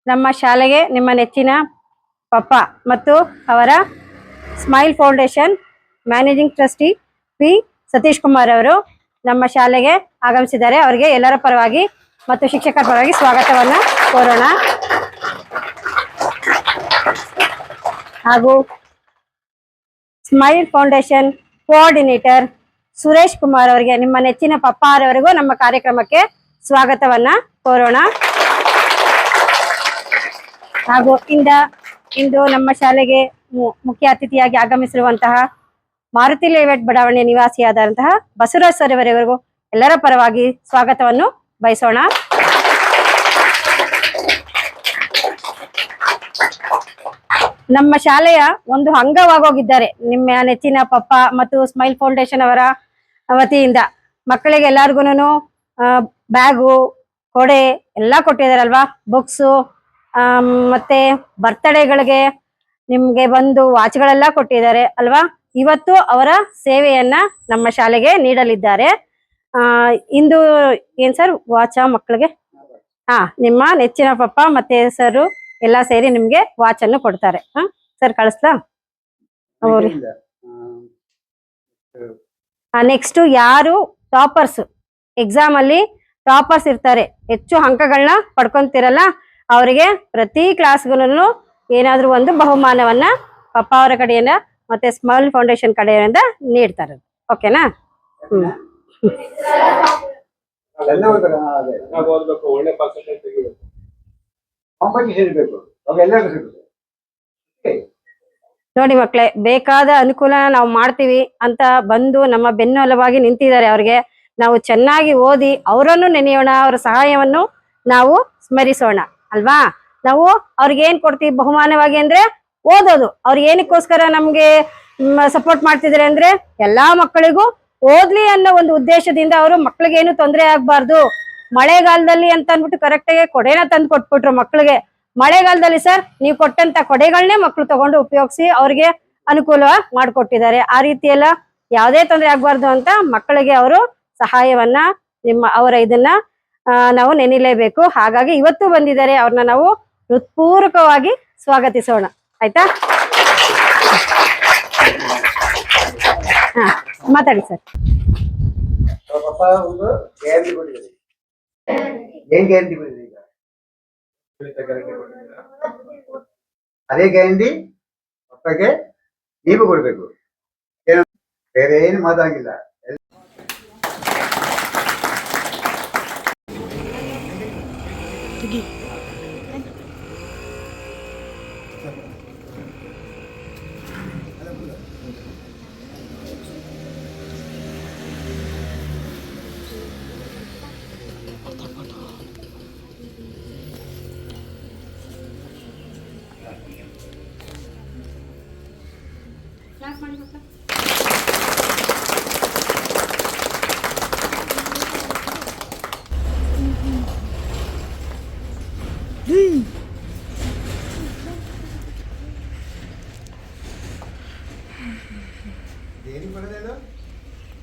ನಮ್ಮ ಶಾಲೆಗೆ ನಿಮ್ಮ ನೆಚ್ಚಿನ ಪಪ್ಪ ಮತ್ತು ಅವರ smile foundation managing trustee P Satish Kumar ಅವರು ನಮ್ಮ ಶಾಲೆಗೆ ಆಗಮಿಸಿದ್ದಾರೆ. ಅವರಿಗೆ ಎಲ್ಲರ ಪರವಾಗಿ ಮತ್ತು ಶಿಕ್ಷಕರ ಪರವಾಗಿ ಸ್ವಾಗತವನ್ನು ಕೋರೋಣ. ಹಾಗೂ smile foundation coordinator Suresh Kumar ಅವರಿಗೆ ನಿಮ್ಮ ನೆಚ್ಚಿನ ಪಪ್ಪಾರವರೆಗೂ ನಮ್ಮ ಕಾರ್ಯಕ್ರಮಕ್ಕೆ ಸ್ವಾಗತವನ್ನ ಕೋರೋಣ. ಹಾಗೂ ಇಂದು ನಮ್ಮ ಶಾಲೆಗೆ ಮುಖ್ಯ ಅತಿಥಿಯಾಗಿ ಆಗಮಿಸಿರುವಂತಹ ಮಾರುತಿ ಲೇಔಟ್ ಬಡಾವಣೆ ನಿವಾಸಿಯಾದಂತಹ ಬಸವರಾಜ್ ಸರ್ ಅವರೆವರೆಗೂ ಎಲ್ಲರ ಪರವಾಗಿ ಸ್ವಾಗತವನ್ನು ಬಯಸೋಣ. ನಮ್ಮ ಶಾಲೆಯ ಒಂದು ಅಂಗವಾಗೋಗಿದ್ದಾರೆ ನಿಮ್ಮ ನೆಚ್ಚಿನ ಪಪ್ಪ ಮತ್ತು ಸ್ಮೈಲ್ ಫೌಂಡೇಶನ್ ಅವರ ವತಿಯಿಂದ. ಮಕ್ಕಳಿಗೆ ಎಲ್ಲಾರ್ಗುನು ಬ್ಯಾಗು, ಕೊಡೆ ಎಲ್ಲ ಕೊಟ್ಟಿದಾರಲ್ವಾ, ಬುಕ್ಸು, ಮತ್ತೆ ಬರ್ತ್ಡೇಗಳಿಗೆ ನಿಮ್ಗೆ ಬಂದು ವಾಚ್ಗಳೆಲ್ಲ ಕೊಟ್ಟಿದ್ದಾರೆ ಅಲ್ವಾ. ಇವತ್ತು ಅವರ ಸೇವೆಯನ್ನ ನಮ್ಮ ಶಾಲೆಗೆ ನೀಡಲಿದ್ದಾರೆ. ಇಂದು ಏನ್ ಸರ್ ವಾಚ ಮಕ್ಕಳಿಗೆ? ನಿಮ್ಮ ನೆಚ್ಚಿನ ಪಪ್ಪ ಮತ್ತೆ ಸರ್ ಎಲ್ಲ ಸೇರಿ ನಿಮ್ಗೆ ವಾಚ್ ಅನ್ನು ಕೊಡ್ತಾರೆ. ಸರ್ ಕಳಿಸ್ಲಾ? ನೆಕ್ಸ್ಟ್ ಯಾರು ಟಾಪರ್ಸ್, ಎಕ್ಸಾಮ್ ಅಲ್ಲಿ ಟಾಪರ್ಸ್ ಇರ್ತಾರೆ, ಹೆಚ್ಚು ಅಂಕಗಳನ್ನ ಪಡ್ಕೊಂತಿರಲ್ಲ, ಅವರಿಗೆ ಪ್ರತಿ ಕ್ಲಾಸ್ಗೂ ಏನಾದ್ರೂ ಒಂದು ಬಹುಮಾನವನ್ನ ಪಪ್ಪ ಅವರ ಕಡೆಯಿಂದ ಮತ್ತೆ ಸ್ಮೈಲ್ ಫೌಂಡೇಶನ್ ಕಡೆಯಿಂದ ನೀಡ್ತಾರೆ. ಓಕೆನಾ? ನೋಡಿ ಮಕ್ಕಳೇ, ಬೇಕಾದ ಅನುಕೂಲ ನಾವು ಮಾಡ್ತೀವಿ ಅಂತ ಬಂದು ನಮ್ಮ ಬೆನ್ನೆಲುಬಾಗಿ ನಿಂತಿದ್ದಾರೆ. ಅವ್ರಿಗೆ ನಾವು ಚೆನ್ನಾಗಿ ಓದಿ ಅವರನ್ನು ನೆನೆಯೋಣ, ಅವರ ಸಹಾಯವನ್ನು ನಾವು ಸ್ಮರಿಸೋಣ ಅಲ್ವಾ. ನಾವು ಅವ್ರಿಗೆ ಏನ್ ಕೊಡ್ತೀವಿ ಬಹುಮಾನವಾಗಿ ಅಂದ್ರೆ ಓದೋದು. ಅವ್ರು ಏನಕ್ಕೋಸ್ಕರ ನಮ್ಗೆ ಸಪೋರ್ಟ್ ಮಾಡ್ತಿದ್ದಾರೆ ಅಂದ್ರೆ ಎಲ್ಲಾ ಮಕ್ಕಳಿಗೂ ಓದ್ಲಿ ಅನ್ನೋ ಒಂದು ಉದ್ದೇಶದಿಂದ ಅವರು ಮಕ್ಳಿಗೆ ಏನು ತೊಂದರೆ ಆಗ್ಬಾರ್ದು. ಮಳೆಗಾಲದಲ್ಲಿ ಅಂತ ಅಂದ್ಬಿಟ್ಟು ಕರೆಕ್ಟಾಗಿ ಕೊಡೆನ ತಂದು ಕೊಟ್ಬಿಟ್ರು ಮಕ್ಳಿಗೆ. ಮಳೆಗಾಲದಲ್ಲಿ ಸರ್ ನೀವು ಕೊಟ್ಟಂತ ಕೊಡೆಗಳನ್ನೇ ಮಕ್ಳು ತಗೊಂಡು ಉಪಯೋಗಿಸಿ ಅವ್ರಿಗೆ ಅನುಕೂಲ ಮಾಡಿಕೊಟ್ಟಿದ್ದಾರೆ. ಆ ರೀತಿ ಎಲ್ಲ ಯಾವುದೇ ತೊಂದರೆ ಆಗ್ಬಾರ್ದು ಅಂತ ಮಕ್ಕಳಿಗೆ ಅವರು ಸಹಾಯವನ್ನ ಅವರ ಇದನ್ನ ನಾವು ನೆನಿಲೇಬೇಕು. ಹಾಗಾಗಿ ಇವತ್ತು ಬಂದಿದ್ದಾರೆ, ಅವ್ರನ್ನ ನಾವು ಹೃತ್ಪೂರ್ವಕವಾಗಿ ಸ್ವಾಗತಿಸೋಣ. ಆಯ್ತಾ? ಮಾತಾಡಿ ಸರ್. ಅದೇ ಗ್ಯಾರಂಟಿ ಪಪ್ಪಗೆ ನೀವು ಕೊಡ್ಬೇಕು, ಬೇರೆ ಏನು ಮಾತಾಗಿಲ್ಲ.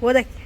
ಓದಕ್ಕೆ